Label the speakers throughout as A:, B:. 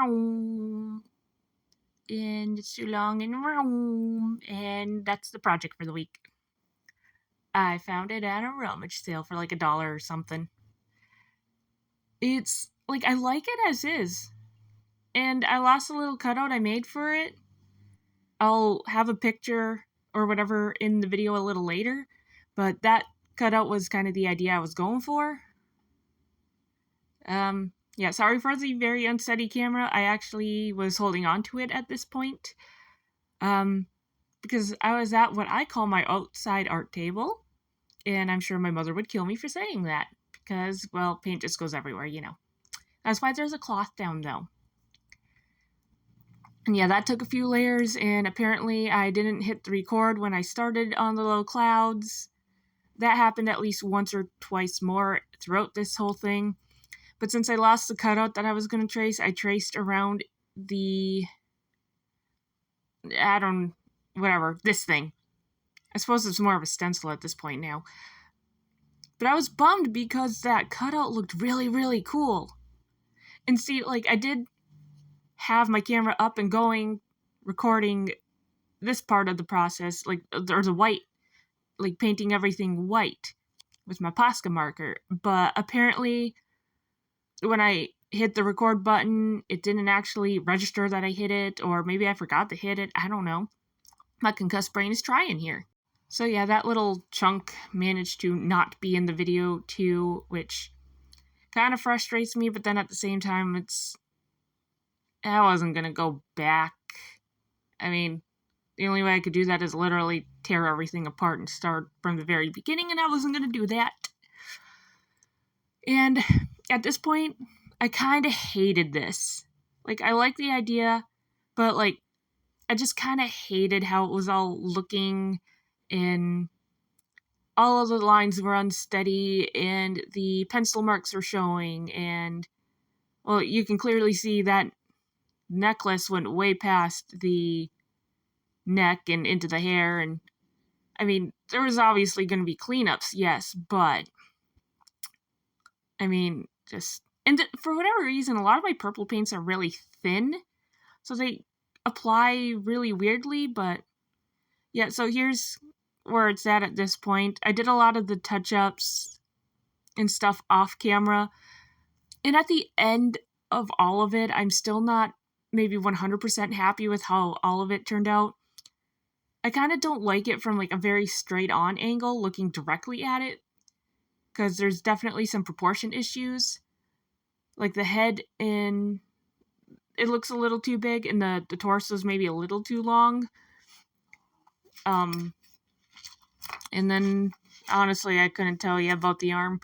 A: and it's too long and that's the project for the week. I found it at a rummage sale for like $1 or something. It's like I like it as is, and I lost a little cutout I made for it. I'll have a picture or whatever in the video a little later, but that cutout was kind of the idea I was going for. Yeah, sorry for the very unsteady camera. I actually was holding on to it at this point. Because I was at what I call my outside art table, and I'm sure my mother would kill me for saying that, because, well, paint just goes everywhere, you know. That's why there's a cloth down, though. And yeah, that took a few layers, and apparently I didn't hit the record when I started on the low clouds. That happened at least once or twice more throughout this whole thing. But since I lost the cutout that I was going to trace, I traced around this thing. I suppose it's more of a stencil at this point now. But I was bummed because that cutout looked really, really cool. And see, like, I did have my camera up and going, recording this part of the process, like, there's a white, like, painting everything white with my Posca marker. But apparently, when I hit the record button, it didn't actually register that I hit it, or maybe I forgot to hit it. I don't know. My concussed brain is trying here. So yeah, that little chunk managed to not be in the video too, which kind of frustrates me, but then at the same time, I wasn't going to go back. I mean, the only way I could do that is literally tear everything apart and start from the very beginning, and I wasn't going to do that. And at this point, I kind of hated this. Like, I like the idea, but, like, I just kind of hated how it was all looking, and all of the lines were unsteady, and the pencil marks were showing, and, well, you can clearly see that necklace went way past the neck and into the hair, and, I mean, there was obviously going to be cleanups, yes, but, I mean, for whatever reason, a lot of my purple paints are really thin, so they apply really weirdly, but, yeah, so here's where it's at this point. I did a lot of the touch-ups and stuff off camera, and at the end of all of it, I'm still not maybe 100% happy with how all of it turned out. I kind of don't like it from like a very straight-on angle, looking directly at it, because there's definitely some proportion issues. Like the head it looks a little too big, and the torso's maybe a little too long. And then, honestly, I couldn't tell you about the arm.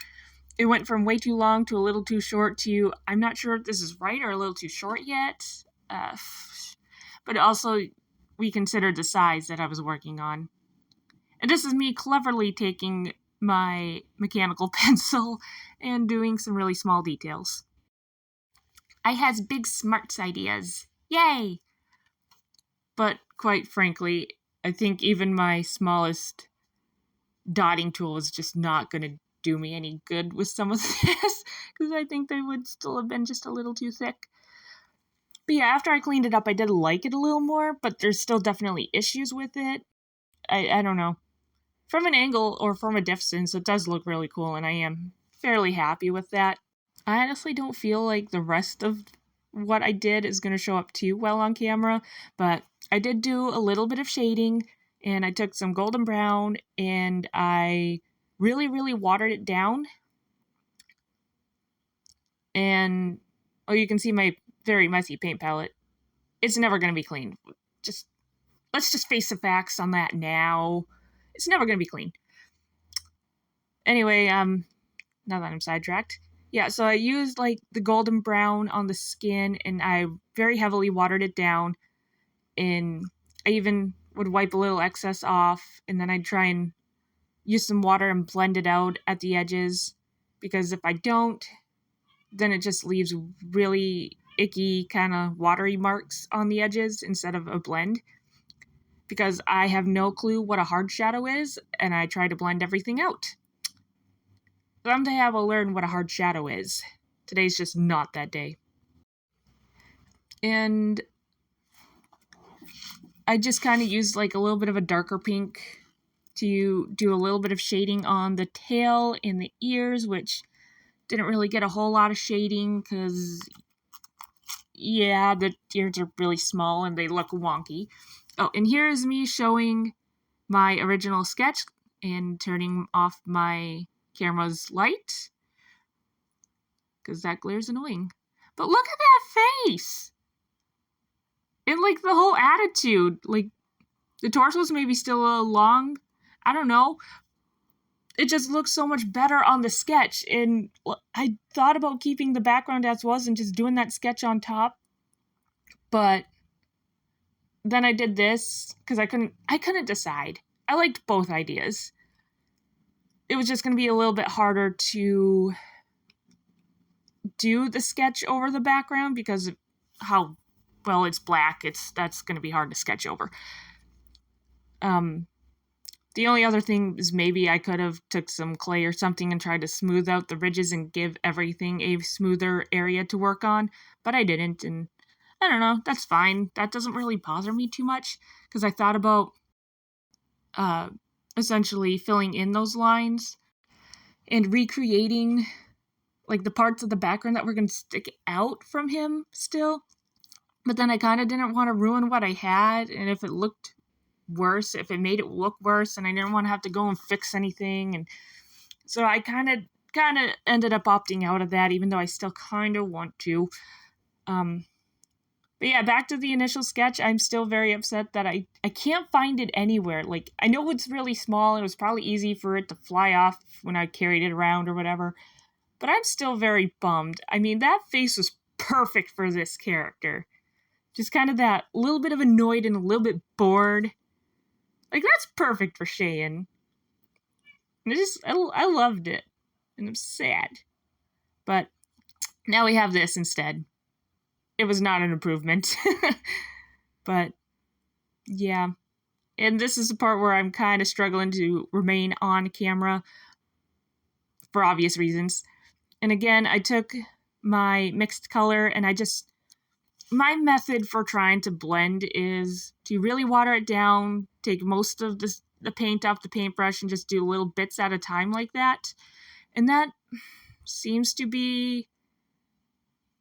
A: It went from way too long to a little too short to, I'm not sure if this is right or a little too short yet. But also, we considered the size that I was working on. And this is me cleverly taking my mechanical pencil and doing some really small details. I has big smarts ideas. Yay! But quite frankly, I think even my smallest dotting tool is just not going to do me any good with some of this, because I think they would still have been just a little too thick. But yeah, after I cleaned it up, I did like it a little more, but there's still definitely issues with it. I don't know. From an angle or from a distance, it does look really cool, and I am fairly happy with that. I honestly don't feel like the rest of what I did is going to show up too well on camera, but I did do a little bit of shading, and I took some golden brown, and I really, really watered it down. And, you can see my very messy paint palette. It's never going to be clean. Let's just face the facts on that now. It's never going to be clean. Anyway, now that I'm sidetracked. Yeah, so I used, like, the golden brown on the skin, and I very heavily watered it down, and I even would wipe a little excess off, and then I'd try and use some water and blend it out at the edges, because if I don't, then it just leaves really icky kind of watery marks on the edges instead of a blend, because I have no clue what a hard shadow is, and I try to blend everything out. Someday I will learn what a hard shadow is. Today's just not that day. And I just kind of used like a little bit of a darker pink to do a little bit of shading on the tail and the ears, which didn't really get a whole lot of shading because, yeah, the ears are really small and they look wonky. Oh, and here is me showing my original sketch and turning off my camera's light because that glare's annoying. But look at that face! And, like, the whole attitude. Like, the torso's maybe still a little long. I don't know. It just looks so much better on the sketch. And I thought about keeping the background as was and just doing that sketch on top. But then I did this because I couldn't decide. I liked both ideas. It was just going to be a little bit harder to do the sketch over the background because of how well it's black. That's going to be hard to sketch over. The only other thing is maybe I could have took some clay or something and tried to smooth out the ridges and give everything a smoother area to work on, but I didn't, and I don't know, that's fine. That doesn't really bother me too much, because I thought about essentially filling in those lines and recreating like the parts of the background that were going to stick out from him still, but then I kind of didn't want to ruin what I had, and if it looked worse, if it made it look worse, and I didn't want to have to go and fix anything, and so I kind of ended up opting out of that, even though I still kind of want to. But yeah, back to the initial sketch, I'm still very upset that I can't find it anywhere. Like, I know it's really small, and it was probably easy for it to fly off when I carried it around or whatever, but I'm still very bummed. I mean, that face was perfect for this character. Just kind of that little bit of annoyed and a little bit bored. Like, that's perfect for Cheyenne. And I loved it. And I'm sad. But now we have this instead. It was not an improvement. But, yeah. And this is the part where I'm kind of struggling to remain on camera for obvious reasons. And again, I took my mixed color and my method for trying to blend is to really water it down, take most of the paint off the paintbrush, and just do little bits at a time like that. And that seems to be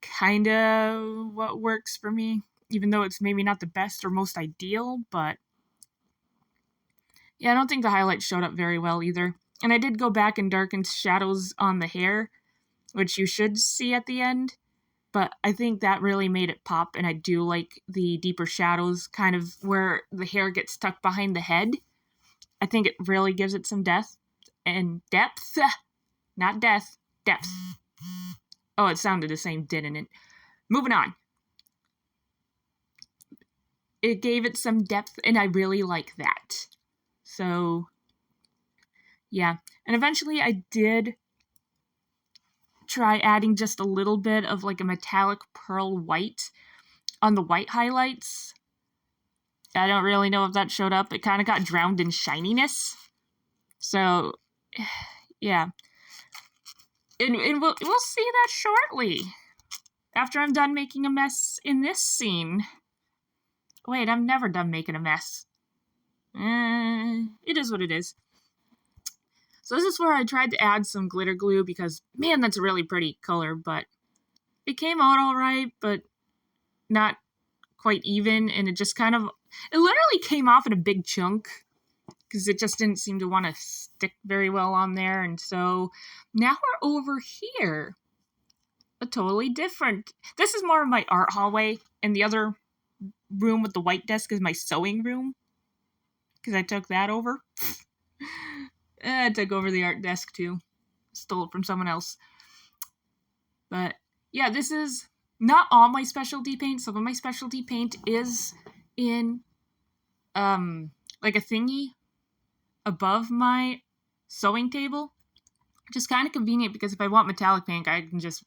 A: kind of what works for me, even though it's maybe not the best or most ideal, but yeah, I don't think the highlights showed up very well either. And I did go back and darken shadows on the hair, which you should see at the end. But I think that really made it pop, and I do like the deeper shadows, kind of where the hair gets tucked behind the head. I think it really gives it some depth. And depth? Not death. Depth. Oh, it sounded the same, didn't it? Moving on. It gave it some depth, and I really like that. So, yeah. And eventually I did try adding just a little bit of like a metallic pearl white on the white highlights. I don't really know if that showed up. It kind of got drowned in shininess. So, yeah. And we'll see that shortly. After I'm done making a mess in this scene. Wait, I'm never done making a mess. It is what it is. So this is where I tried to add some glitter glue because, man, that's a really pretty color, but it came out all right, but not quite even, and it literally came off in a big chunk because it just didn't seem to want to stick very well on there, and so now we're over here. A totally different... This is more of my art hallway, and the other room with the white desk is my sewing room because I took that over. I took over the art desk too. Stole it from someone else. But yeah, this is not all my specialty paint. Some of my specialty paint is in like a thingy above my sewing table. Which is kind of convenient because if I want metallic paint, I can just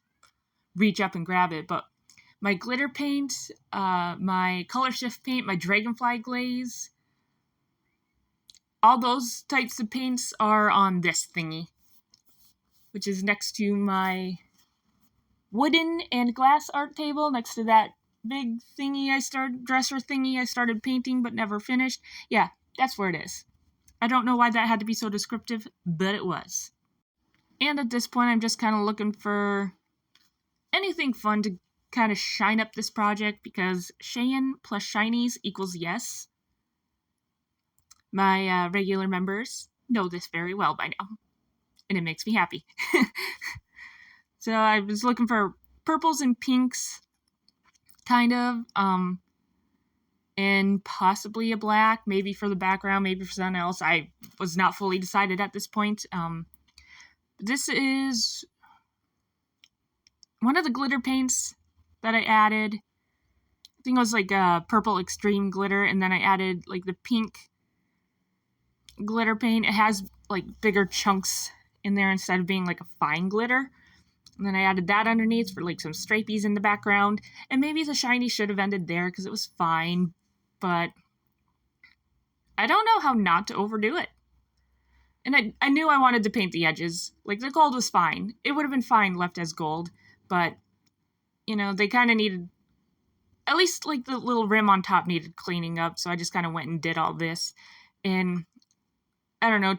A: reach up and grab it. But my glitter paint, my color shift paint, my dragonfly glaze, all those types of paints are on this thingy, which is next to my wooden and glass art table. Next to that big dresser thingy I started painting but never finished. Yeah, that's where it is. I don't know why that had to be so descriptive, but it was. And at this point, I'm just kind of looking for anything fun to kind of shine up this project, because Cheyenne plus shinies equals yes. My regular members know this very well by now, and it makes me happy. So I was looking for purples and pinks, kind of, and possibly a black, maybe for the background, maybe for something else. I was not fully decided at this point. This is one of the glitter paints that I added. I think it was like a purple extreme glitter, and then I added like the pink glitter paint. It has like bigger chunks in there instead of being like a fine glitter. And then I added that underneath for like some stripies in the background. And maybe the shiny should have ended there because it was fine. But I don't know how not to overdo it. And I knew I wanted to paint the edges. Like, the gold was fine. It would have been fine left as gold. But, you know, they kind of needed... At least, like, the little rim on top needed cleaning up. So I just kind of went and did all this. And, I don't know,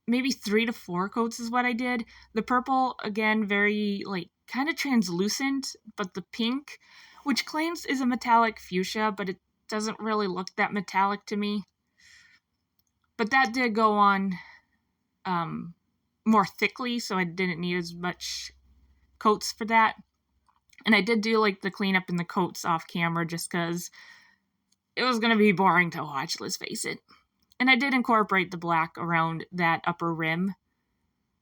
A: maybe 3 to 4 coats is what I did. The purple, again, very, like, kind of translucent. But the pink, which claims is a metallic fuchsia, but it doesn't really look that metallic to me. But that did go on more thickly, so I didn't need as much coats for that. And I did do, like, the cleanup in the coats off camera just because it was going to be boring to watch, let's face it. And I did incorporate the black around that upper rim.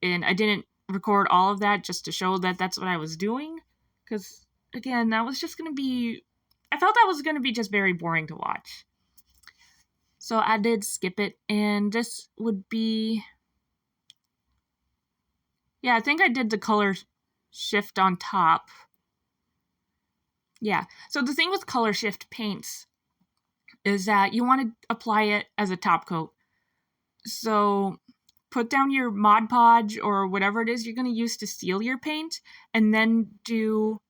A: And I didn't record all of that just to show that that's what I was doing. Because, again, that was just going to be... I felt that was going to be just very boring to watch. So I did skip it. And this would be... Yeah, I think I did the color shift on top. Yeah, so the thing with color shift paints is that you want to apply it as a top coat. So put down your Mod Podge or whatever it is you're going to use to seal your paint, and then do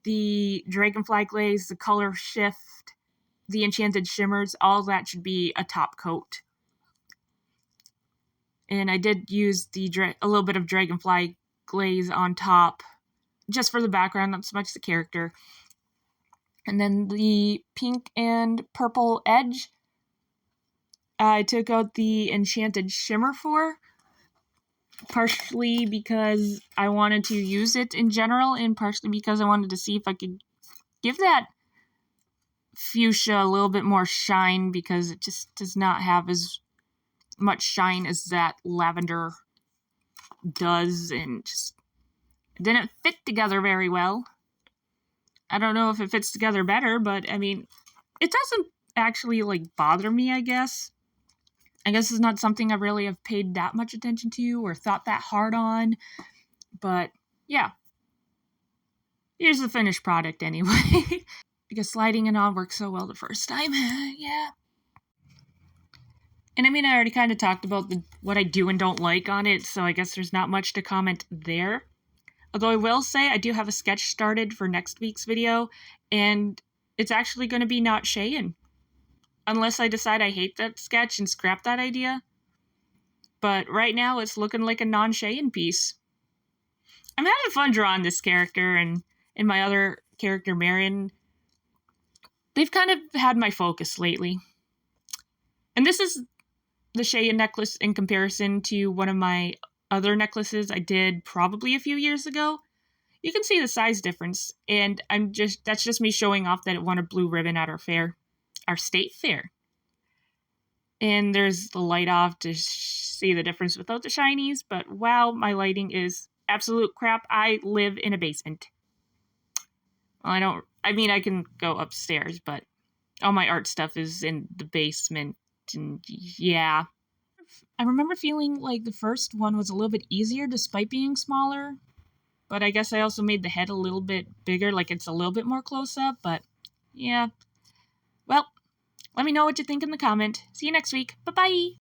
A: the Dragonfly Glaze, the color shift, the Enchanted Shimmers. All that should be a top coat. And I did use a little bit of Dragonfly Glaze on top, just for the background, not so much the character. And then the pink and purple edge, I took out the Enchanted Shimmer for, partially because I wanted to use it in general, and partially because I wanted to see if I could give that fuchsia a little bit more shine, because it just does not have as much shine as that lavender does, and just didn't fit together very well. I don't know if it fits together better, but I mean, it doesn't actually like bother me, I guess. I guess it's not something I really have paid that much attention to or thought that hard on. But yeah, here's the finished product anyway. Because sliding it on worked so well the first time. Yeah. And I mean, I already kind of talked about what I do and don't like on it, so I guess there's not much to comment there. Although I will say I do have a sketch started for next week's video, and it's actually going to be not Cheyenne. Unless I decide I hate that sketch and scrap that idea. But right now it's looking like a non-Cheyenne piece. I'm having fun drawing this character, and my other character, Marion. They've kind of had my focus lately. And this is the Cheyenne necklace in comparison to one of my other necklaces I did probably a few years ago. You can see the size difference, and that's just me showing off that it won a blue ribbon at our state fair. And there's the light off to see the difference without the shinies, but wow, my lighting is absolute crap. I live in a basement. Well, I can go upstairs, but all my art stuff is in the basement, and yeah. I remember feeling like the first one was a little bit easier despite being smaller, but I guess I also made the head a little bit bigger, like it's a little bit more close up, but yeah. Well, let me know what you think in the comment. See you next week. Bye-bye!